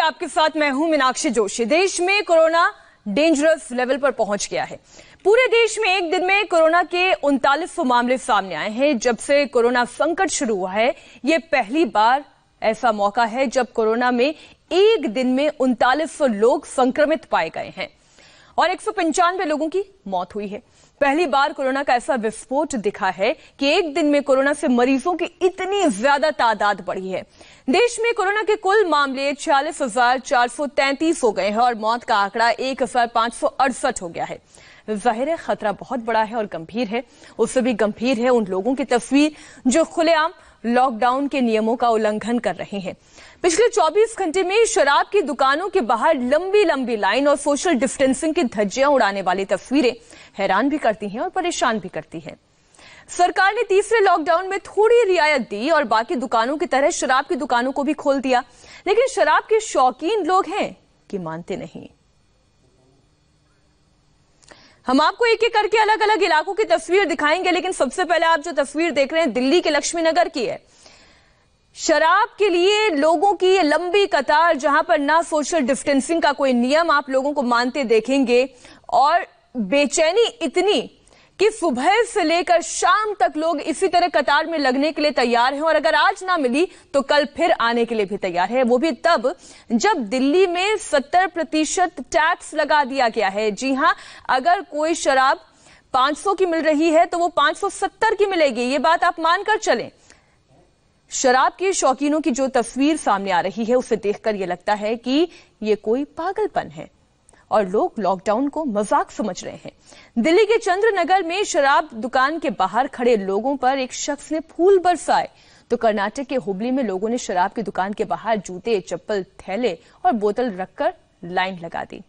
आपके साथ मैं हूं मीनाक्षी जोशी। देश में कोरोना डेंजरस लेवल पर पहुंच गया है। पूरे देश में एक दिन में कोरोना के 39 मामले सामने आए हैं। जब से कोरोना संकट शुरू हुआ है, ये पहली बार ऐसा मौका है जब कोरोना में एक दिन में 39 लोग संक्रमित पाए गए हैं और 195 लोगों की मौत हुई है। पहली बार कोरोना का ऐसा विस्फोट दिखा है कि एक दिन में कोरोना से मरीजों की इतनी ज्यादा तादाद बढ़ी है। देश में कोरोना के कुल मामले 46,433 हो गए हैं और मौत का आंकड़ा 1,568 हो गया है। जाहिर है खतरा बहुत बड़ा है और गंभीर है। उससे भी गंभीर है उन लोगों की तस्वीर जो खुलेआम लॉकडाउन के नियमों का उल्लंघन कर रहे हैं। पिछले 24 घंटे में शराब की दुकानों के बाहर लंबी लंबी लाइन और सोशल डिस्टेंसिंग की धज्जियां उड़ाने वाली तस्वीरें हैरान भी करती हैं और परेशान भी करती हैं। सरकार ने तीसरे लॉकडाउन में थोड़ी रियायत दी और बाकी दुकानों की तरह शराब की दुकानों को भी खोल दिया, लेकिन शराब के शौकीन लोग हैं कि मानते नहीं। हम आपको एक एक करके अलग अलग इलाकों की तस्वीर दिखाएंगे, लेकिन सबसे पहले आप जो तस्वीर देख रहे हैं दिल्ली के लक्ष्मी नगर की है। शराब के लिए लोगों की ये लंबी कतार, जहां पर ना सोशल डिस्टेंसिंग का कोई नियम आप लोगों को मानते देखेंगे और बेचैनी इतनी कि सुबह से लेकर शाम तक लोग इसी तरह कतार में लगने के लिए तैयार हैं और अगर आज ना मिली तो कल फिर आने के लिए भी तैयार है। वो भी तब जब दिल्ली में 70% टैक्स लगा दिया गया है। जी हां, अगर कोई शराब 500 की मिल रही है तो वो 570 की मिलेगी। ये बात आप मानकर चलें। शराब के शौकीनों की जो तस्वीर सामने आ रही है उसे देखकर यह लगता है कि ये कोई पागलपन है और लोग लॉकडाउन को मजाक समझ रहे हैं। दिल्ली के चंद्रनगर में शराब दुकान के बाहर खड़े लोगों पर एक शख्स ने फूल बरसाए तो कर्नाटक के हुबली में लोगों ने शराब की दुकान के बाहर जूते, चप्पल, थैले और बोतल रखकर लाइन लगा दी।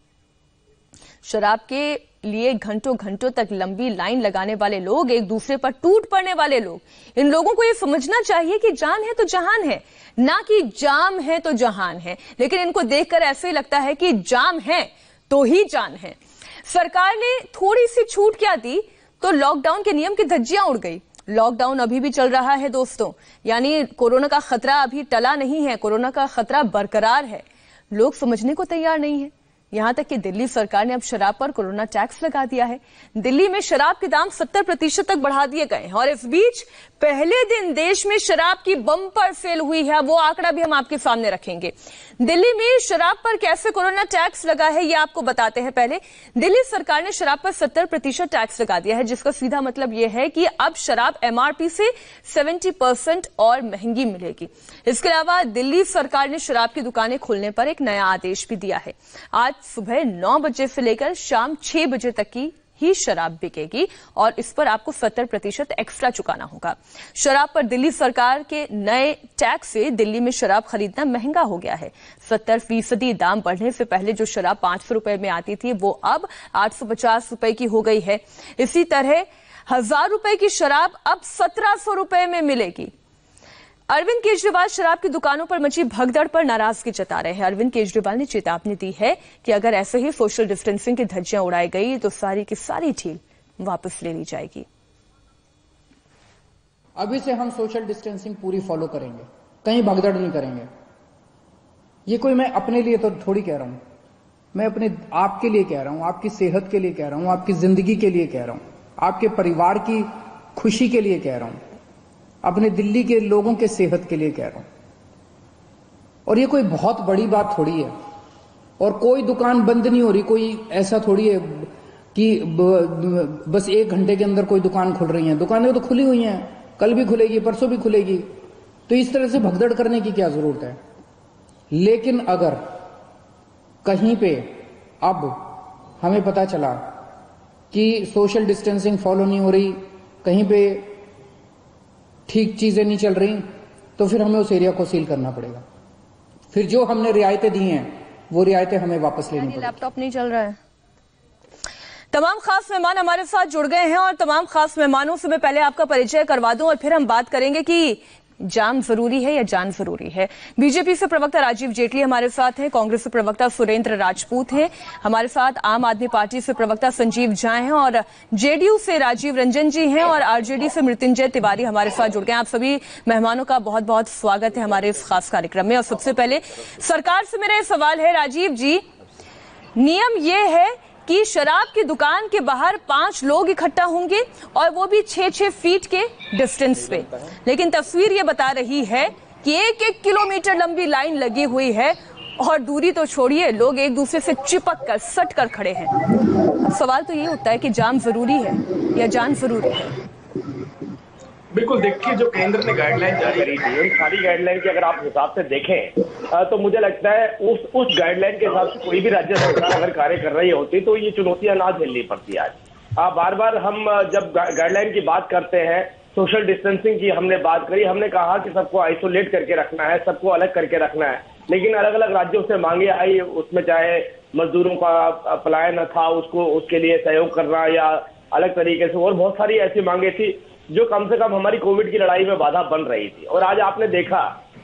शराब के लिए घंटों घंटों तक लंबी लाइन लगाने वाले लोग, एक दूसरे पर टूट पड़ने वाले लोग, इन लोगों को यह समझना चाहिए कि जान है तो जहान है, ना कि जाम है तो जहान है। लेकिन इनको देखकर ऐसे ही लगता है कि जाम है तो ही जान है। सरकार ने थोड़ी सी छूट क्या दी तो लॉकडाउन के नियम की धज्जियां उड़ गई। लॉकडाउन अभी भी चल रहा है दोस्तों, यानी कोरोना का खतरा अभी टला नहीं है, कोरोना का खतरा बरकरार है। लोग समझने को तैयार नहीं है। यहां तक कि दिल्ली सरकार ने अब शराब पर कोरोना टैक्स लगा दिया है। दिल्ली में शराब के दाम 70% तक बढ़ा दिए गए हैं और इस बीच पहले दिन देश में शराब की बम्पर सेल हुई है। वो आंकड़ा भी हम आपके सामने रखेंगे। दिल्ली में शराब पर कैसे कोरोना टैक्स लगा है ये आपको बताते हैं। पहले दिल्ली सरकार ने शराब पर 70% टैक्स लगा दिया है, जिसका सीधा मतलब यह है कि अब शराब एमआरपी से 70% और महंगी मिलेगी। इसके अलावा दिल्ली सरकार ने शराब की दुकानें खोलने पर एक नया आदेश भी दिया है। आज सुबह 9 बजे से लेकर शाम 6 बजे तक की ही शराब बिकेगी और इस पर आपको 70% एक्स्ट्रा चुकाना होगा। शराब पर दिल्ली सरकार के नए टैक्स से दिल्ली में शराब खरीदना महंगा हो गया है। 70% दाम बढ़ने से पहले जो शराब 500 रुपए में आती थी वो अब 850 रुपए की हो गई है। इसी तरह 1000 रुपए की शराब अब 1700 रुपए में मिलेगी। अरविंद केजरीवाल शराब की दुकानों पर मची भगदड़ पर नाराजगी जता रहे हैं। अरविंद केजरीवाल ने चेतावनी दी है कि अगर ऐसे ही सोशल डिस्टेंसिंग की धज्जियां उड़ाई गई तो सारी की सारी ढील वापस ले ली जाएगी। अभी से हम सोशल डिस्टेंसिंग पूरी फॉलो करेंगे, कहीं भगदड़ नहीं करेंगे। ये कोई मैं अपने लिए तो थोड़ी कह रहा हूं, मैं अपने आपके लिए कह रहा हूं, आपकी सेहत के लिए कह रहा हूं, आपकी जिंदगी के लिए कह रहा हूं, आपके परिवार की खुशी के लिए कह रहा हूं, अपने दिल्ली के लोगों के सेहत के लिए कह रहा हूं। और ये कोई बहुत बड़ी बात थोड़ी है और कोई दुकान बंद नहीं हो रही, कोई ऐसा थोड़ी है कि बस 1 घंटे के अंदर कोई दुकान खुल रही है। दुकानें तो खुली हुई हैं, कल भी खुलेगी, परसों भी खुलेगी। तो इस तरह से भगदड़ करने की क्या जरूरत है। लेकिन अगर कहीं पे अब हमें पता चला कि सोशल डिस्टेंसिंग फॉलो नहीं हो रही, कहीं पे ठीक चीजें नहीं चल रही, तो फिर हमें उस एरिया को सील करना पड़ेगा। फिर जो हमने रियायतें दी हैं वो रियायतें हमें वापस लेनी पड़ेगी। लैपटॉप नहीं चल रहा है। तमाम खास मेहमान हमारे साथ जुड़ गए हैं और तमाम खास मेहमानों से मैं पहले आपका परिचय करवा दूं और फिर हम बात करेंगे कि जाम जरूरी है या जान जरूरी है? बीजेपी से प्रवक्ता राजीव जेटली हमारे साथ हैं, कांग्रेस से प्रवक्ता सुरेंद्र राजपूत हैं, हमारे साथ आम आदमी पार्टी से प्रवक्ता संजीव झा हैं और जेडीयू से राजीव रंजन जी हैं और आरजेडी से मृत्युंजय तिवारी हमारे साथ जुड़ गए हैं। आप सभी मेहमानों का बहुत बहुत स्वागत है हमारे इस खास कार्यक्रम में। और सबसे पहले सरकार से मेरा सवाल है राजीव जी, नियम ये है कि शराब की दुकान के बाहर 5 लोग इकट्ठा होंगे और वो भी 6-6 फीट के डिस्टेंस पे, लेकिन तस्वीर ये बता रही है कि 1-1 किलोमीटर लंबी लाइन लगी हुई है और दूरी तो छोड़िए, लोग एक दूसरे से चिपक कर सट कर खड़े हैं। सवाल तो ये उठता है कि जाम जरूरी है या जान जरूरी है? बिल्कुल, देखिए जो केंद्र ने गाइडलाइन जारी करी थी, उन सारी गाइडलाइन के अगर आप हिसाब से देखें तो मुझे लगता है उस गाइडलाइन के हिसाब से कोई भी राज्य सरकार अगर कार्य कर रही होती तो ये चुनौतियां ना झेलनी पड़ती। आज बार बार हम जब गाइडलाइन की बात करते हैं, सोशल डिस्टेंसिंग की हमने बात करी, हमने कहा कि सबको आइसोलेट करके रखना है, सबको अलग करके रखना है, लेकिन अलग अलग राज्यों से मांगे आई, उसमें चाहे मजदूरों का पलायन था उसके लिए सहयोग करना या अलग तरीके से, और बहुत सारी ऐसी मांगे थी जो कम से कम हमारी कोविड की लड़ाई में बाधा बन रही थी। और आज आपने देखा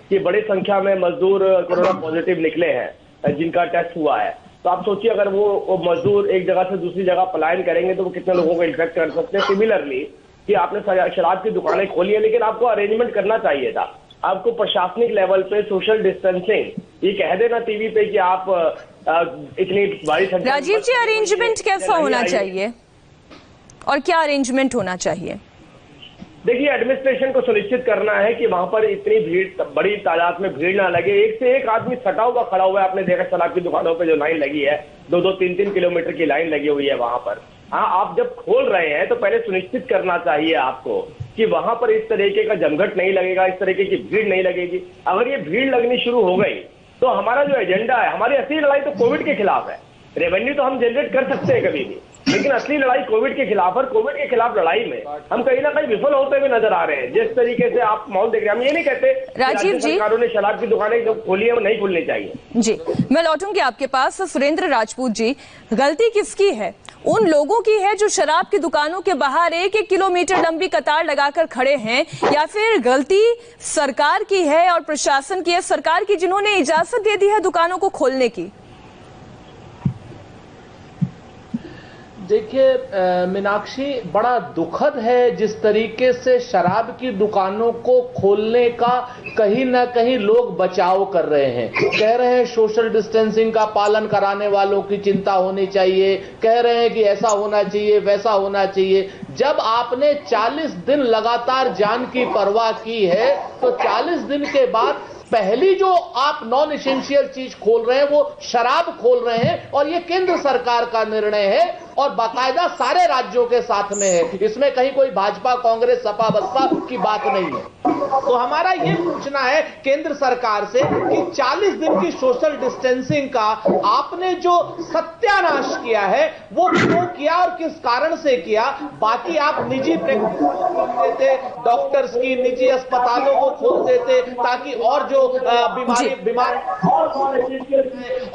कि बड़ी संख्या में मजदूर कोरोना पॉजिटिव निकले हैं जिनका टेस्ट हुआ है। तो आप सोचिए अगर वो मजदूर एक जगह से दूसरी जगह पलायन करेंगे तो वो कितने लोगों को इन्फेक्ट कर सकते हैं। सिमिलरली कि आपने शराब की दुकानें खोली है, लेकिन आपको अरेंजमेंट करना चाहिए था। आपको प्रशासनिक लेवल पे सोशल डिस्टेंसिंग ये कह देना टीवी पे कि आप इतनी बड़ी संख्या। राजीव जी, अरेंजमेंट कैसा होना चाहिए और क्या अरेंजमेंट होना चाहिए? देखिए, एडमिनिस्ट्रेशन को सुनिश्चित करना है कि वहां पर इतनी भीड़, बड़ी तादाद में भीड़ ना लगे। एक से एक आदमी सटा हुआ खड़ा हुआ है। आपने देखा शराब की दुकानों पे जो लाइन लगी है, 2-2, 3-3 किलोमीटर की लाइन लगी हुई है वहां पर। हाँ, आप जब खोल रहे हैं तो पहले सुनिश्चित करना चाहिए आपको कि वहां पर इस तरीके का जमघट नहीं लगेगा, इस तरीके की भीड़ नहीं लगेगी। अगर ये भीड़ लगनी शुरू हो गई तो हमारा जो एजेंडा है, हमारी असली लड़ाई तो कोविड के खिलाफ है। रेवेन्यू तो हम जनरेट कर सकते हैं कभी भी, लेकिन असली लड़ाई कोविड के खिलाफ, और कोविड के खिलाफ लड़ाई में हम कहीं ना कहीं विफल होते हुए नजर आ रहे हैं। जिस तरीके से आप माहौल देख रहे हैं, हम ये नहीं कहते राजीव जी सरकारों ने शराब की दुकानें जो खोली है वो नहीं खोलनी चाहिए। जी, मैं लौटूंगी आपके पास। सुरेंद्र राजपूत जी, गलती किसकी है? उन लोगों की है जो शराब की दुकानों के बाहर 1-1 किलोमीटर लंबी कतार लगाकर खड़े हैं, या फिर गलती सरकार की है और प्रशासन की है, सरकार की जिन्होंने इजाजत दे दी है दुकानों को खोलने की? देखिए मीनाक्षी, बड़ा दुखद है जिस तरीके से शराब की दुकानों को खोलने का कहीं ना कहीं लोग बचाव कर रहे हैं। कह रहे हैं सोशल डिस्टेंसिंग का पालन कराने वालों की चिंता होनी चाहिए, कह रहे हैं कि ऐसा होना चाहिए, वैसा होना चाहिए। जब आपने 40 दिन लगातार जान की परवाह की है तो 40 दिन के बाद पहली जो आप नॉन एसेंशियल चीज खोल रहे हैं वो शराब खोल रहे हैं, और ये केंद्र सरकार का निर्णय है और बाकायदा सारे राज्यों के साथ में है। इसमें कहीं कोई भाजपा, कांग्रेस, सपा, बसपा की बात नहीं है। तो हमारा ये पूछना है केंद्र सरकार से कि 40 दिन की सोशल डिस्टेंसिंग का आपने जो सत्यानाश किया है वो क्यों किया और किस कारण से किया? बाकी आप निजी प्रैक्टिस खोल देते, डॉक्टर्स की निजी अस्पतालों को खोल देते ताकि और जो बीमार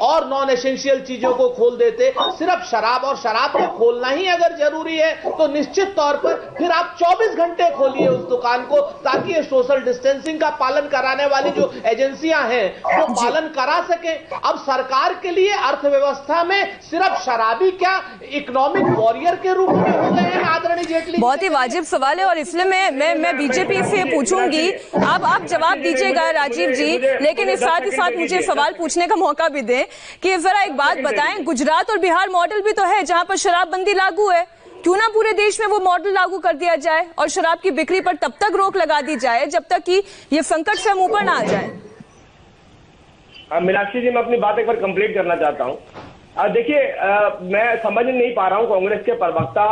और नॉन एसेंशियल चीजों को खोल देते। सिर्फ शराब और शराब को खोलना ही अगर जरूरी है तो निश्चित तौर पर फिर आप 24 घंटे खोलिए उस दुकान को, ताकि ये सोशल डिस्टेंसिंग का पालन कराने वाली जो एजेंसियां हैं वो पालन करा सके। अब सरकार के लिए अर्थव्यवस्था में सिर्फ शराबी क्या इकोनॉमिक वॉरियर के रूप में हो गए हैं आदरणीय जेटली? बहुत ही वाजिब सवाल है और इसलिए मैं बीजेपी से पूछूंगी, आप जवाब दीजिएगा राजीव जी, लेकिन इस साथ ही साथ मुझे सवाल पूछने का मौका भी दें कि जरा एक बात बताएं, गुजरात और बिहार मॉडल भी तो है जहां पर शराबबंदी लागू है, क्यों ना पूरे देश में वो मॉडल लागू कर दिया जाए और शराब की बिक्री पर तब तक रोक लगा दी जाए जब तक कि ये संकट से हम ऊपर ना आ जाए। मीनाक्षी जी, मैं अपनी बात एक बार कंप्लीट करना चाहता हूं। देखिए, मैं समझ नहीं पा रहा हूं, कांग्रेस के प्रवक्ता,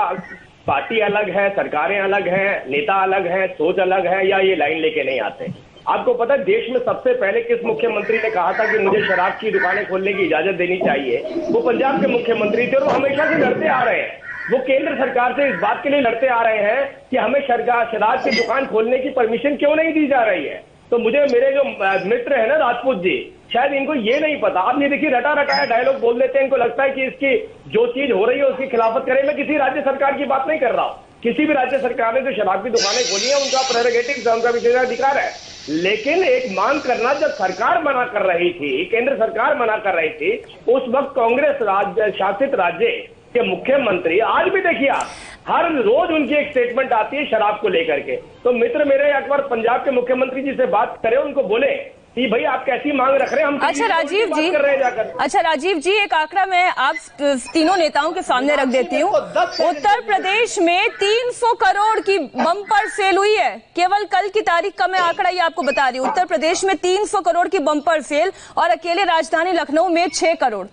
पार्टी अलग है, सरकारें अलग हैं, नेता अलग हैं, सोच अलग है, या ये लाइन लेके नहीं आते? आपको पता है देश में सबसे पहले किस मुख्यमंत्री ने कहा था कि मुझे शराब की दुकानें खोलने की इजाजत देनी चाहिए? वो पंजाब के मुख्यमंत्री थे, और वो हमेशा से लड़ते आ रहे हैं। वो केंद्र सरकार से इस बात के लिए लड़ते आ रहे हैं कि हमें शराब की दुकान खोलने की परमिशन क्यों नहीं दी जा रही है। तो मुझे मेरे जो मित्र है ना राजपूत जी, शायद इनको ये नहीं पता। आप ये देखिए, रटा रटाया डायलॉग बोल देते हैं, इनको लगता है कि इसकी जो चीज हो रही है उसकी खिलाफत करें। मैं किसी राज्य सरकार की बात नहीं कर रहा हूं, किसी भी राज्य सरकार ने जो शराब की दुकानें खोली है उनका प्रेरोगेटिव, उनका विशेषाधिकार है। लेकिन एक मांग करना, जब सरकार मना कर रही थी, केंद्र सरकार मना कर रही थी, उस वक्त कांग्रेस शासित राज्य के मुख्यमंत्री, आज भी देखिए आप, हर रोज उनकी एक स्टेटमेंट आती है शराब को लेकर के। तो मित्र मेरे एक बार पंजाब के मुख्यमंत्री जी से बात करें, उनको बोले कि भाई आप कैसी मांग रख रहे हैं, हम अच्छा राजीव जी, कर रहे हैं जाकर। अच्छा राजीव जी, एक आंकड़ा मैं आप तीनों नेताओं के सामने रख देती हूँ। उत्तर प्रदेश में 300 करोड़ की बम्पर सेल हुई है। केवल कल की तारीख का मैं आंकड़ा ये आपको बता रही हूँ। उत्तर प्रदेश में 300 करोड़ की बम्पर सेल और अकेले राजधानी लखनऊ में 6 करोड़।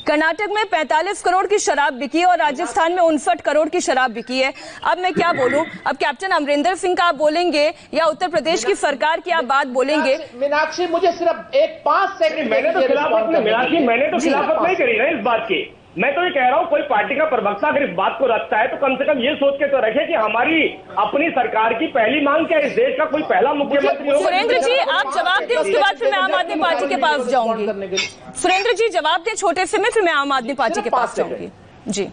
कर्नाटक में 45 करोड़ की शराब बिकी है और राजस्थान में 59 करोड़ की शराब बिकी है। अब मैं क्या बोलूं? अब कैप्टन अमरिंदर सिंह का आप बोलेंगे या उत्तर प्रदेश की सरकार की आप बात बोलेंगे? मीनाक्षी, मुझे सिर्फ 5 सेकंड। मैंने तो खिलाफत नहीं करी ना इस बात की। मैं तो ये कह रहा हूं, कोई पार्टी का प्रवक्ता अगर इस बात को रखता है तो कम से कम ये सोच के तो रखे कि हमारी अपनी सरकार की पहली मांग क्या है, इस देश का कोई पहला मुख्यमंत्री होगा। सुरेंद्र जी आप जवाब दें, उसके बाद फिर मैं आम आदमी पार्टी के पास जाऊंगी। सुरेंद्र जी जवाब दें छोटे से में, फिर मैं आम आदमी पार्टी के पास जाऊंगी। जी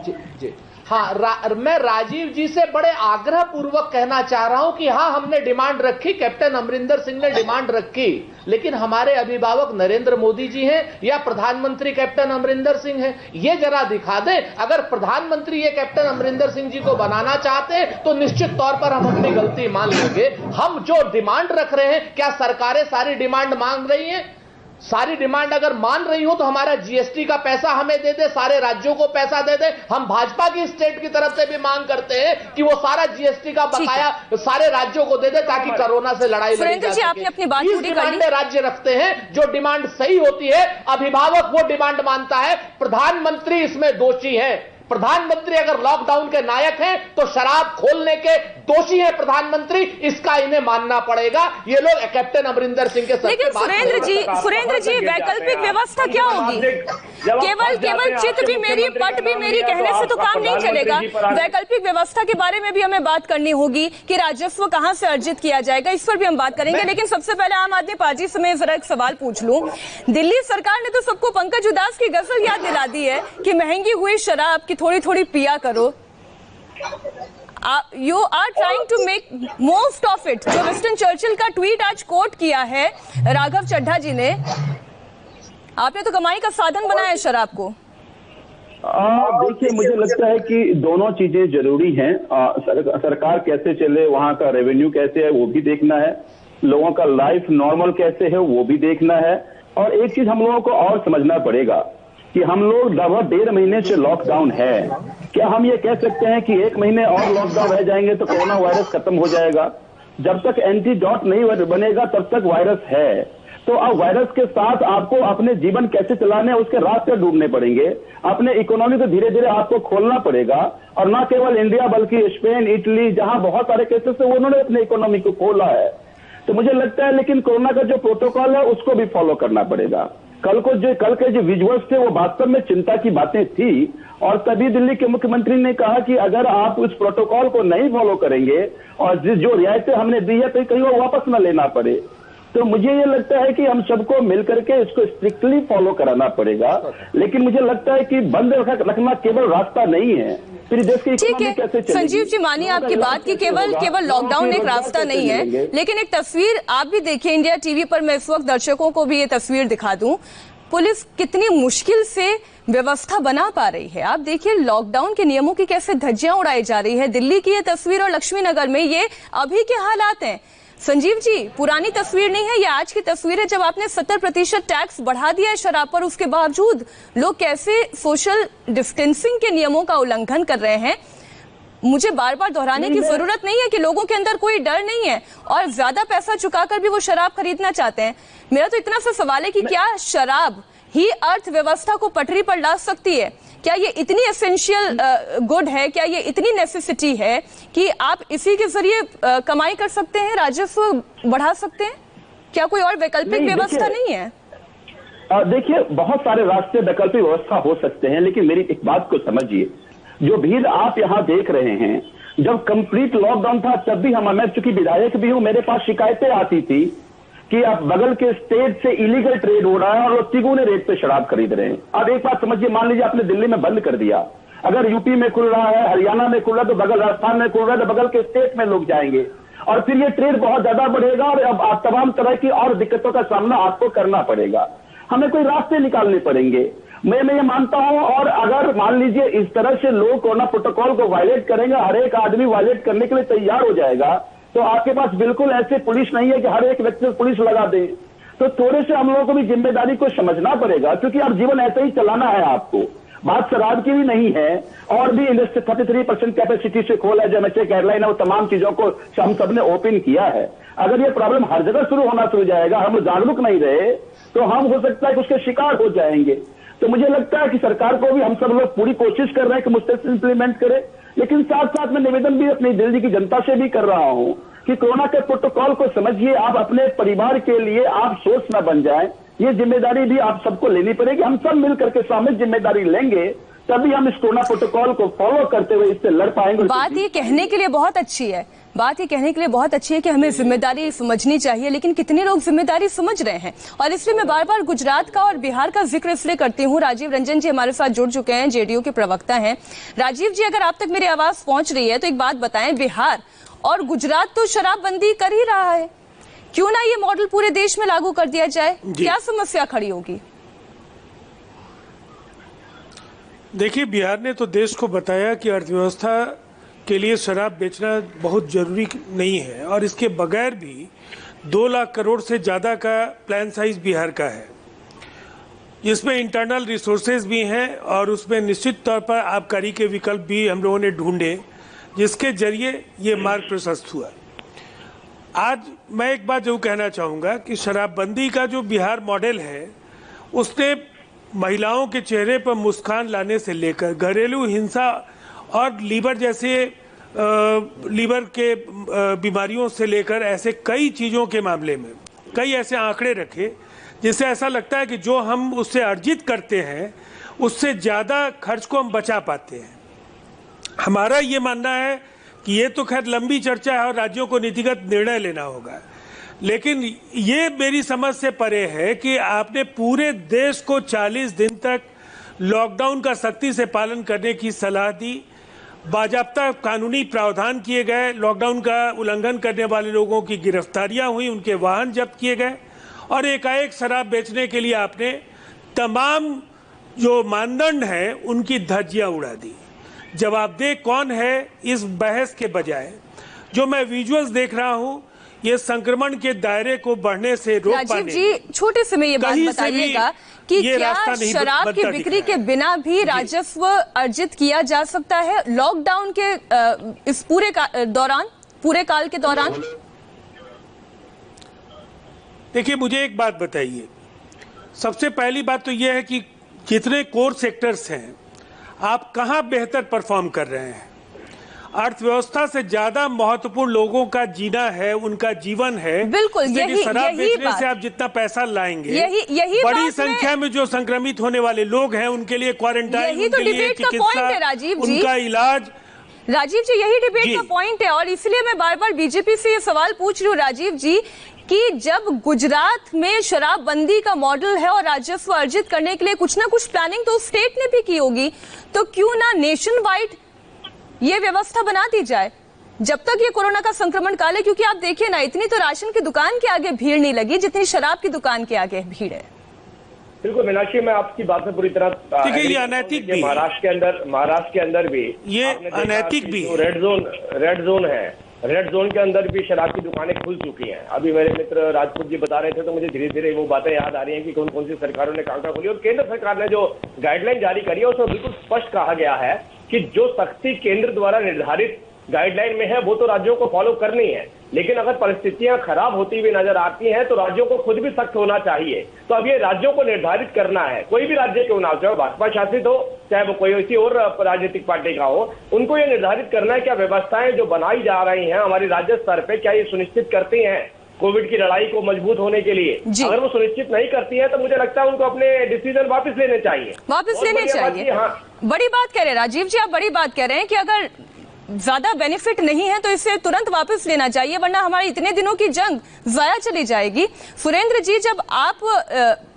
जी हाँ, मैं राजीव जी से बड़े आग्रह पूर्वक कहना चाह रहा हूं कि हाँ, हमने डिमांड रखी, कैप्टन अमरिंदर सिंह ने डिमांड रखी, लेकिन हमारे अभिभावक नरेंद्र मोदी जी हैं या प्रधानमंत्री कैप्टन अमरिंदर सिंह हैं, ये जरा दिखा दें। अगर प्रधानमंत्री ये कैप्टन अमरिंदर सिंह जी को बनाना चाहते हैं तो निश्चित तौर पर हम अपनी गलती मान लेंगे। हम जो डिमांड रख रहे हैं, क्या सरकारें सारी डिमांड मांग रही हैं? सारी डिमांड अगर मान रही हो तो हमारा जीएसटी का पैसा हमें दे दे, सारे राज्यों को पैसा दे दे। हम भाजपा की स्टेट की तरफ से भी मांग करते हैं कि वो सारा जीएसटी का बकाया सारे राज्यों को दे दे ताकि कोरोना से लड़ाई लड़ी जा सके। आपने अपनी बात पूरी कर ली। राज्य रखते हैं जो डिमांड सही होती है, अभिभावक वो डिमांड मानता है, प्रधानमंत्री इसमें दोषी है। प्रधानमंत्री अगर लॉकडाउन के नायक हैं तो शराब खोलने के दोषी हैं प्रधानमंत्री, इसका इन्हें मानना पड़ेगा। ये लोग कैप्टन अमरिंदर सिंह के साथ। लेकिन सुरेंद्र जी वैकल्पिक व्यवस्था क्या होगी? केवल चित भी मेरी पट भी मेरी कहने से तो काम नहीं चलेगा। वैकल्पिक व्यवस्था के बारे में भी हमें बात करनी होगी कि राजस्व कहां से अर्जित किया जाएगा, इस पर भी हम बात करेंगे। लेकिन सबसे पहले आम आदमी पार्टी से मैं जरा एक सवाल पूछ लूं। दिल्ली सरकार ने तो सबको पंकज उदास की गजल याद दिला दी है कि महंगी हुई शराब की थोड़ी थोड़ी पिया करो। You are trying to make most of it. जो विंस्टन चर्चिल का ट्वीट आज कोट किया है राघव चड्ढा जी ने, आपने तो कमाई का साधन बनाया है शराब को। देखिए, मुझे लगता है कि दोनों चीजें जरूरी हैं। सरकार कैसे चले, वहां का रेवेन्यू कैसे है वो भी देखना है, लोगों का लाइफ नॉर्मल कैसे है वो भी देखना है। और एक चीज हम लोगों को और समझना पड़ेगा कि हम लोग लगभग 1.5 महीने से लॉकडाउन है। क्या हम ये कह सकते हैं कि 1 महीने और लॉकडाउन रह जाएंगे तो कोरोना वायरस खत्म हो जाएगा? जब तक एंटीडोट नहीं बनेगा तब तक वायरस है। तो अब वायरस के साथ आपको अपने जीवन कैसे चलाने, उसके रास्ते ढूंढने पड़ेंगे। अपने इकोनॉमी को धीरे धीरे आपको खोलना पड़ेगा, और न केवल इंडिया बल्कि स्पेन, इटली, जहां बहुत सारे केसेस है उन्होंने अपने इकोनॉमी को खोला है। तो मुझे लगता है लेकिन कोरोना का जो प्रोटोकॉल है उसको भी फॉलो करना पड़ेगा। कल के जो विजुअल्स थे वो वास्तव में चिंता की बातें थी, और तभी दिल्ली के मुख्यमंत्री ने कहा कि अगर आप उस प्रोटोकॉल को नहीं फॉलो करेंगे और जो रियायतें हमने दी है तो कहीं वो वापस न लेना पड़े। तो मुझे ये लगता है कि हम सबको मिलकर के इसको स्ट्रिक्टली फॉलो कराना पड़ेगा। लेकिन मुझे लगता है कि बंद रखना केवल रास्ता नहीं है, फिर देश की इकोनॉमी कैसे चलेगी। संजीव जी, मानिए आपकी बात कि केवल लॉकडाउन एक रास्ता नहीं है, लेकिन एक तस्वीर आप भी देखिए इंडिया टीवी पर। मैं इस वक्त दर्शकों को भी ये तस्वीर दिखा दूं, पुलिस कितनी मुश्किल से व्यवस्था बना पा रही है। आप देखिए लॉकडाउन के नियमों की कैसे धज्जियां उड़ाई जा रही है। दिल्ली की ये तस्वीर और लक्ष्मी नगर में ये अभी के हालात हैं। संजीव जी, पुरानी तस्वीर नहीं है, ये आज की तस्वीर है जब आपने 70% टैक्स बढ़ा दिया है शराब पर। उसके बावजूद लोग कैसे सोशल डिस्टेंसिंग के नियमों का उल्लंघन कर रहे हैं। मुझे बार बार दोहराने की जरूरत नहीं है कि लोगों के अंदर कोई डर नहीं है और ज्यादा पैसा चुकाकर भी वो शराब खरीदना चाहते हैं। मेरा तो इतना सा सवाल है कि क्या शराब ही अर्थव्यवस्था को पटरी पर ला सकती है? क्या ये इतनी एसेंशियल गुड है, क्या ये इतनी नेसेसिटी है कि आप इसी के जरिए कमाई कर सकते हैं, राजस्व बढ़ा सकते हैं? क्या कोई और वैकल्पिक व्यवस्था नहीं है? देखिए, बहुत सारे रास्ते वैकल्पिक व्यवस्था हो सकते हैं, लेकिन मेरी एक बात को समझिए। जो भीड़ आप यहाँ देख रहे हैं, जब कंप्लीट लॉकडाउन था तब भी मैं चूंकि विधायक भी हूं, मेरे पास शिकायतें आती थी कि अब बगल के स्टेट से इलीगल ट्रेड हो रहा है और लोग तिगुने रेट पे शराब खरीद रहे हैं। अब एक बात समझिए, मान लीजिए आपने दिल्ली में बंद कर दिया, अगर यूपी में खुल रहा है, हरियाणा में खुल रहा है, तो बगल राजस्थान में खुल रहा है, तो बगल के स्टेट में लोग जाएंगे और फिर ये ट्रेड बहुत ज्यादा बढ़ेगा और अब तमाम तरह की और दिक्कतों का सामना आपको करना पड़ेगा। हमें कोई रास्ते निकालने पड़ेंगे। मैं ये मानता हूं। और अगर मान लीजिए इस तरह से लोग कोरोना प्रोटोकॉल को वायलेट करेंगे, हर एक आदमी वायलेट करने के लिए तैयार हो जाएगा, तो आपके पास बिल्कुल ऐसे पुलिस नहीं है कि हर एक व्यक्ति को पुलिस लगा दे। तो थोड़े से हम लोगों को भी जिम्मेदारी को समझना पड़ेगा, क्योंकि अब जीवन ऐसे ही चलाना है आपको। बात शराब की भी नहीं है, और भी इंडस्ट्री 33% कैपेसिटी से खोला है, जो एमएचए गाइडलाइन है, वो तमाम चीजों को हम सबने ओपन किया है। अगर ये प्रॉब्लम हर जगह शुरू होना शुरू जाएगा, हम जागरूक नहीं रहे, तो हम हो सकता है कि उसके शिकार हो जाएंगे। तो मुझे लगता है कि सरकार को भी हम सब लोग पूरी कोशिश कर रहे हैं कि मुस्तैद इंप्लीमेंट करें, लेकिन साथ साथ में निवेदन भी अपनी दिल्ली की जनता से भी कर रहा हूं कि कोरोना के प्रोटोकॉल को समझिए, आप अपने परिवार के लिए आप सोच न बन जाएं। ये जिम्मेदारी भी आप सबको लेनी पड़ेगी। हम सब मिल करके सामूहिक जिम्मेदारी लेंगे, तभी हम इस कोरोना प्रोटोकॉल को फॉलो करते हुए इससे लड़ पाएंगे। बात ये कहने के लिए बहुत अच्छी है, बात ये कहने के लिए बहुत अच्छी है कि हमें जिम्मेदारी समझनी चाहिए, लेकिन कितने लोग जिम्मेदारी समझ रहे हैं। और इसलिए मैं बार बार गुजरात का और बिहार का जिक्र इसलिए करती हूँ। राजीव रंजन जी हमारे साथ जुड़ चुके हैं, जेडीयू के प्रवक्ता हैं। राजीव जी, अगर आप तक मेरी आवाज पहुंच रही है तो एक बात बताएं, बिहार और गुजरात तो शराबबंदी कर ही रहा है, क्यों ना ये मॉडल पूरे देश में लागू कर दिया जाए? क्या समस्या खड़ी होगी? देखिए, बिहार ने तो देश को बताया कि अर्थव्यवस्था के लिए शराब बेचना बहुत जरूरी नहीं है, और इसके बगैर भी 2 लाख करोड़ से ज़्यादा का प्लान साइज बिहार का है, जिसमें इंटरनल रिसोर्सेज भी हैं और उसमें निश्चित तौर पर आबकारी के विकल्प भी हम लोगों ने ढूंढे, जिसके जरिए ये मार्ग प्रशस्त हुआ। आज मैं एक बात जरूर कहना चाहूँगा कि शराबबंदी का जो बिहार मॉडल है, उसने महिलाओं के चेहरे पर मुस्कान लाने से लेकर घरेलू हिंसा और लीवर जैसे लीवर के बीमारियों से लेकर ऐसे कई चीज़ों के मामले में कई ऐसे आंकड़े रखे, जिससे ऐसा लगता है कि जो हम उससे अर्जित करते हैं उससे ज़्यादा खर्च को हम बचा पाते हैं। हमारा ये मानना है कि ये तो खैर लंबी चर्चा है और राज्यों को नीतिगत निर्णय लेना होगा, लेकिन ये मेरी समझ से परे है कि आपने पूरे देश को 40 दिन तक लॉकडाउन का सख्ती से पालन करने की सलाह दी, बाजाब्ता कानूनी प्रावधान किए गए, लॉकडाउन का उल्लंघन करने वाले लोगों की गिरफ्तारियां हुई, उनके वाहन जब्त किए गए, और एकाएक शराब बेचने के लिए आपने तमाम जो मानदंड हैं उनकी धज्जियां उड़ा दी। जवाबदेह कौन है इस बहस के बजाय जो मैं विजुअल्स देख रहा हूं, ये संक्रमण के दायरे को बढ़ने से रोक पाने। राजीव जी, छोटे से में ये बात बताइएगा कि क्या शराब की बिक्री के बिना भी राजस्व अर्जित किया जा सकता है लॉकडाउन के इस पूरे काल के दौरान? देखिए, मुझे एक बात बताइए। सबसे पहली बात तो यह है कि जितने कोर सेक्टर्स हैं, आप कहां बेहतर परफॉर्म कर रहे हैं? अर्थव्यवस्था से ज्यादा महत्वपूर्ण लोगों का जीना है, उनका जीवन है। बिल्कुल, यही शराब बेचने से आप जितना पैसा लाएंगे, यही बड़ी संख्या में जो संक्रमित होने वाले लोग हैं उनके लिए क्वारंटाइन, उनके लिए चिकित्सा, उनका इलाज। राजीव जी, यही डिबेट का पॉइंट है, और इसलिए मैं बार बार बीजेपी से ये सवाल पूछ रही हूँ राजीव जी कि जब गुजरात में शराबबंदी का मॉडल है और राजस्व अर्जित करने के लिए कुछ ना कुछ प्लानिंग तो स्टेट ने भी की होगी, तो क्यों ना नेशन वाइड ये व्यवस्था बना दी जाए जब तक ये कोरोना का संक्रमण काल है? क्योंकि आप देखिए ना, इतनी तो राशन की दुकान के आगे भीड़ नहीं लगी जितनी शराब की दुकान के आगे भीड़ है। बिल्कुल मीनाक्षी, मैं आपकी बात से पूरी तरह देखिए, ये अनैतिक भी महाराष्ट्र के अंदर भी ये अनैतिक भी रेड जोन है, रेड जोन के अंदर भी शराब की दुकानें खुल चुकी हैं। अभी मेरे मित्र राजपूत जी बता रहे थे तो मुझे धीरे धीरे वो बातें याद आ रही हैं कि कौन कौन सी सरकारों ने कहाँ खोली, और केंद्र सरकार ने जो गाइडलाइन जारी करी है उसमें बिल्कुल स्पष्ट कहा गया है कि जो सख्ती केंद्र द्वारा निर्धारित गाइडलाइन में है वो तो राज्यों को फॉलो करनी है, लेकिन अगर परिस्थितियां खराब होती हुई नजर आती हैं तो राज्यों को खुद भी सख्त होना चाहिए। तो अब ये राज्यों को निर्धारित करना है, कोई भी राज्य क्यों ना हो, चाहे भाजपा शासित हो चाहे वो कोई किसी और राजनीतिक पार्टी का हो, उनको ये निर्धारित करना है क्या व्यवस्थाएं जो बनाई जा रही हैं हमारी राज्य स्तर पे, क्या ये सुनिश्चित करती हैं कोविड की लड़ाई को मजबूत होने के लिए? अगर वो सुनिश्चित नहीं करती है तो मुझे लगता है उनको अपने डिसीजन वापस लेने चाहिए। हाँ, बड़ी बात कह रहे हैं राजीव जी, आप बड़ी बात कह रहे हैं कि अगर ज्यादा बेनिफिट नहीं है तो इसे तुरंत वापस लेना चाहिए, वरना हमारी इतने दिनों की जंग जाया चली जाएगी। सुरेंद्र जी, जब आप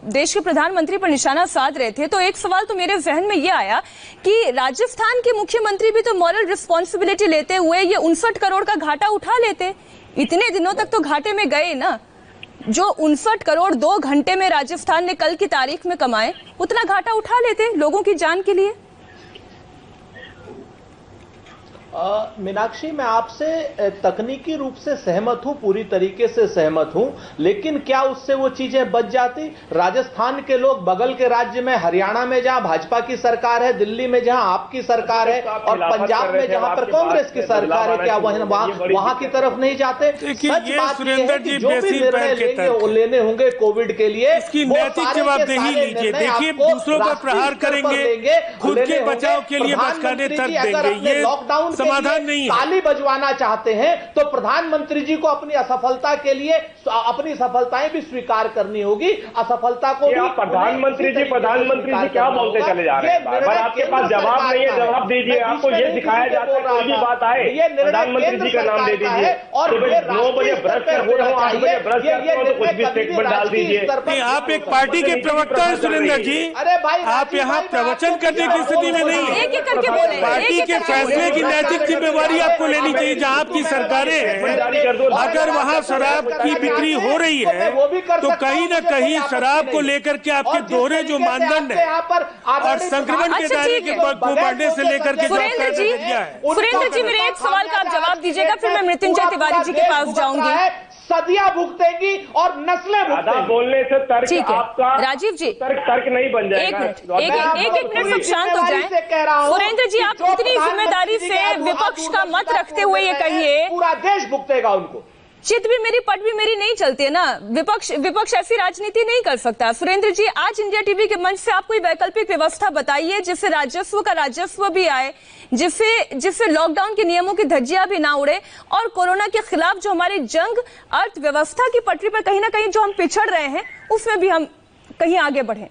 देश के प्रधानमंत्री पर निशाना साध रहे थे तो एक सवाल तो मेरे जहन में यह आया कि राजस्थान के मुख्यमंत्री भी तो मॉरल रिस्पॉन्सिबिलिटी लेते हुए ये 59 करोड़ का घाटा उठा लेते। इतने दिनों तक तो घाटे में गए ना। जो 59 करोड़ 2 घंटे में राजस्थान ने कल की तारीख में कमाए, उतना घाटा उठा लेते लोगों की जान के लिए। मीनाक्षी, मैं आपसे तकनीकी रूप से सहमत हूं, पूरी तरीके से सहमत हूं, लेकिन क्या उससे वो चीजें बच जाती? राजस्थान के लोग बगल के राज्य में, हरियाणा में जहां भाजपा की सरकार है, दिल्ली में जहां आपकी सरकार है और पंजाब में जहां पर कांग्रेस की सरकार है, क्या वहां की तरफ नहीं जाते? सच बात यह है कि जो भी निर्णय लेने होंगे कोविड के लिए, नैतिक जवाबदेही लीजिए। देखिए, दूसरों पर प्रहार करेंगे, खुद के बचाव के लिए बचकाने तर्क देंगे, ये लॉकडाउन समाधान नहीं है। ताली बजवाना चाहते हैं तो प्रधानमंत्री जी को अपनी असफलता के लिए अपनी सफलताएं भी स्वीकार करनी होगी। असफलता को भी प्रधानमंत्री जी क्या बोलते चले जा रहे हैं? बार आपके पास जवाब नहीं है, जवाब दीजिए। आपको ये दिखाया जाता है कोई भी बात आए प्रधानमंत्री जी का नाम दे दीजिए और 9 बजे ब्रश करते हो, 8 बजे ब्रश करते हो तो कुछ भी स्टेटमेंट डाल दीजिए। आप एक पार्टी के प्रवक्ता हैं सुरेंद्र जी, अरे भाई आप यहाँ प्रवचन करने की स्थिति में नहीं है। एक-एक करके बोले, पार्टी के फैसले की नैतिक जिम्मेवारी आपको लेनी चाहिए। जहाँ आपकी सरकारें हैं, अगर वहाँ शराब की बिक्री हो रही है तो कहीं न कहीं शराब को लेकर के आपके दोहरे जो मानदंड है और संक्रमण के दायरे के को बढ़ने से लेकर के सुरेंद्र जी, मेरे एक सवाल का आप जवाब दीजिएगा, फिर मैं मृत्युंजय तिवारी जी के पास जाऊंगी। सदियां भुगतेगी और नस्लें भुगतेगी। बोलने से तर्क आपका राजीव जी तर्क नहीं बन जाएगा। एक मिनट सब शांत हो जाएं। सुरेंद्र जी, आप इतनी जिम्मेदारी से विपक्ष का मत रखते हुए ये कहिए, पूरा देश भुगतेगा उनको। चित भी मेरी पट भी मेरी नहीं चलती है ना। विपक्ष ऐसी राजनीति नहीं कर सकता। सुरेंद्र जी, आज इंडिया टीवी के मंच से आप कोई वैकल्पिक व्यवस्था बताइए जिससे राजस्व का राजस्व भी आए, जिससे लॉकडाउन के नियमों की धज्जियां भी ना उड़े और कोरोना के खिलाफ जो हमारी जंग अर्थव्यवस्था की पटरी पर कहीं ना कहीं जो हम पिछड़ रहे हैं उसमें भी हम कहीं आगे बढ़े।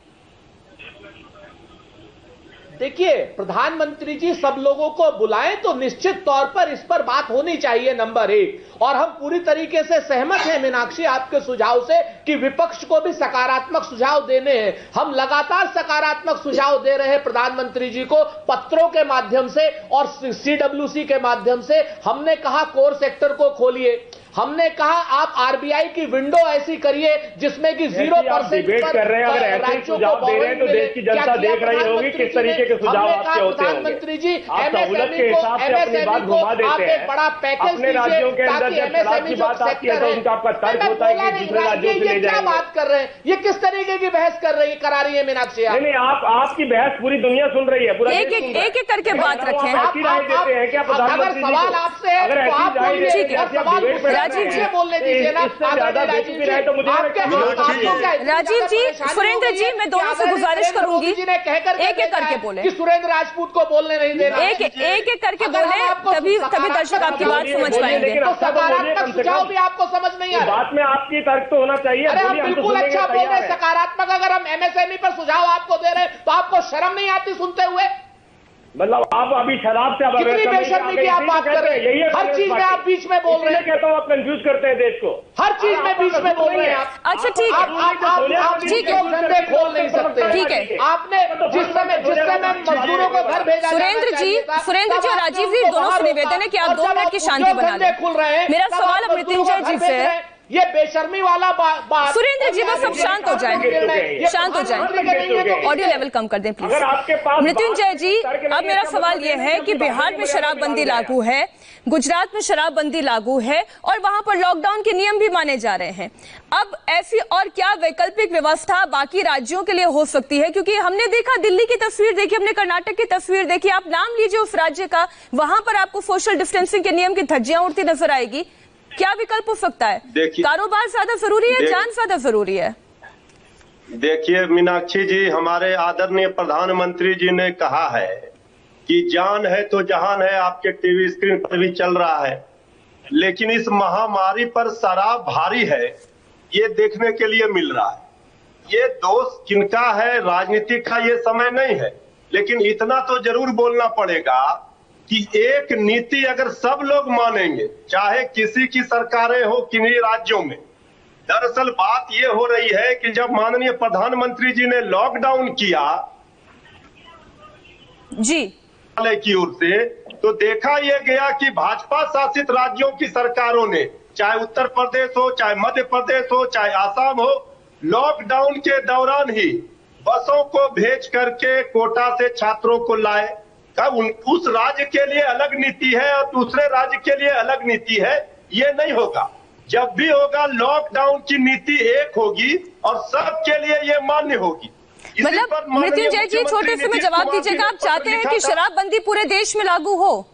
देखिए, प्रधानमंत्री जी सब लोगों को बुलाएं तो निश्चित तौर पर इस पर बात होनी चाहिए, नंबर 1। और हम पूरी तरीके से सहमत हैं मीनाक्षी आपके सुझाव से कि विपक्ष को भी सकारात्मक सुझाव देने हैं। हम लगातार सकारात्मक सुझाव दे रहे हैं प्रधानमंत्री जी को, पत्रों के माध्यम से और CWC के माध्यम से। हमने कहा कोर सेक्टर को खोलिए, हमने कहा आप RBI की विंडो ऐसी करिए जिसमें कि 0% कर रहे हैं। अगर ऐसे सुझाव दे रहे हैं तो देश की जनता देख रही होगी किस तरीके के सुझाव आपके होते होंगे। प्रधानमंत्री जी सहूलत के हिसाब से अपनी बात घुमा देते हैं। बड़ा पैकेज अपने राज्यों के अंदर जब शराब की बात आती है तो उनका आपका तर्क होता है कि दूसरे राज्यों से ले जाएंगे। बात कर रहे हैं, ये किस तरीके की बहस करा रही है मीनाक्षी? नहीं, आपकी बहस पूरी दुनिया सुन रही है। पूरा एक करके बात रखें। अगर सवाल आपसे है तो आप राजीव जी बोलने दीजिए ना। राजीव जी, सुरेंद्र जी, मैं दोनों से गुजारिश करूंगी एक करके बोले कि सुरेंद्र राजपूत को बोलने नहीं देना। एक करके बोले, तभी दर्शक आपकी बात समझ पाएंगे। तो सकारात्मक सुझाव भी आपको समझ नहीं आ रहा। बात में आपकी तर्क तो होना चाहिए। अरे हम बिल्कुल अच्छा बोल रहे हैं, सकारात्मक। अगर हम MSME पर सुझाव आपको दे रहे हैं तो आपको शर्म नहीं आती सुनते हुए? मतलब आप अभी शराब से कितनी बेशर्मी की आप बात कर रहे हैं? हर चीज में आप बीच में बोल रहे हैं। कहता हूँ आप कंफ्यूज करते हैं देश को, हर चीज में बीच में बोल रहे हैं आप। अच्छा ठीक है, आप ठीक है, धंधे खोल नहीं सकते। ठीक है, आपने जिस समय मजदूरों को घर भेजा। सुरेंद्र जी और राजीव जी दोनों से निवेदन है कि आप 2 मिनट की शांति बना लें। खुल रहे हैं। मेरा सवाल मृत्युंजय जी से है, ये बेशर्मी वाला बात। सुरेंद्र जी बस सब शांत हो जाएं, शांत हो जाएं। ऑडियो लेवल कम कर दें प्लीज। मृत्युंजय जी, अब मेरा सवाल यह है कि बिहार में शराबबंदी लागू है, गुजरात में शराबबंदी लागू है और वहां पर लॉकडाउन के नियम भी माने जा रहे हैं। अब ऐसी और क्या वैकल्पिक व्यवस्था बाकी राज्यों के लिए हो सकती है? क्योंकि हमने देखा, दिल्ली की तस्वीर देखी, हमने कर्नाटक की तस्वीर देखी, आप नाम लीजिए उस राज्य का, वहां पर आपको सोशल डिस्टेंसिंग के नियम की धज्जियां उड़ती नजर आएगी। क्या विकल्प हो सकता है? कारोबार ज्यादा जरूरी है, जान ज्यादा जरूरी है? देखिए मीनाक्षी जी, हमारे आदरणीय प्रधानमंत्री जी ने कहा है कि जान है तो जहान है, आपके टीवी स्क्रीन पर भी चल रहा है। लेकिन इस महामारी पर शराब भारी है, ये देखने के लिए मिल रहा है। ये दोष किनका है? राजनीति का ये समय नहीं है, लेकिन इतना तो जरूर बोलना पड़ेगा कि एक नीति अगर सब लोग मानेंगे, चाहे किसी की सरकारें हो किन्हीं राज्यों में। दरअसल बात यह हो रही है कि जब माननीय प्रधानमंत्री जी ने लॉकडाउन किया जी की ओर से, तो देखा यह गया कि भाजपा शासित राज्यों की सरकारों ने, चाहे उत्तर प्रदेश हो, चाहे मध्य प्रदेश हो, चाहे आसाम हो, लॉकडाउन के दौरान ही बसों को भेज करके कोटा से छात्रों को लाए। कब उस राज्य के लिए अलग नीति है और दूसरे राज्य के लिए अलग नीति है, ये नहीं होगा। जब भी होगा लॉकडाउन की नीति एक होगी और सबके लिए ये मान्य होगी। मतलब मृत्युंजय जी, छोटे से में जवाब दीजिएगा, आप चाहते हैं कि शराबबंदी पूरे देश में लागू हो?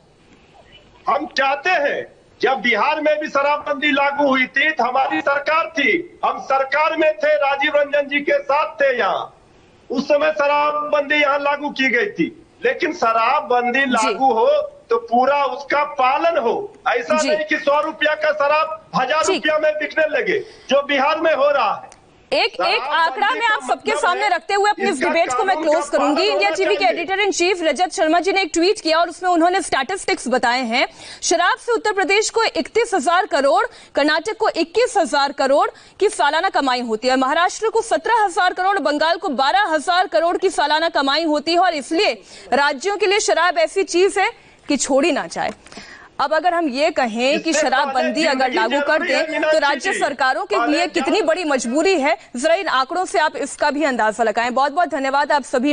हम चाहते हैं। जब बिहार में भी शराबबंदी लागू हुई थी तो हमारी सरकार थी, हम सरकार में थे, राजीव रंजन जी के साथ थे यहाँ, उस समय शराबबंदी यहाँ लागू की गई थी। लेकिन शराबबंदी लागू हो तो पूरा उसका पालन हो। ऐसा नहीं कि 100 रुपया का शराब 1000 रुपया में बिकने लगे, जो बिहार में हो रहा है। एक आंकड़ा मैं आप सबके सामने रखते हुए अपने इस डिबेट को मैं क्लोज करूंगी। इंडिया टीवी के editor in chief Rajat Sharma ji ने एक ट्वीट किया और उसमें उन्होंने स्टैटिस्टिक्स बताए हैं। शराब से उत्तर प्रदेश को 31,000 करोड़, कर्नाटक को 21,000 करोड़ की सालाना कमाई होती है, महाराष्ट्र को 17,000 करोड़, बंगाल को 12,000 करोड़ की सालाना कमाई होती है। और इसलिए राज्यों के लिए शराब ऐसी चीज है कि छोड़ी ना जाए। अब अगर हम ये कहें कि शराबबंदी अगर लागू कर दें तो राज्य सरकारों के लिए कितनी बड़ी मजबूरी है, जरा इन आंकड़ों से आप इसका भी अंदाजा लगाएं। बहुत बहुत धन्यवाद आप सभी।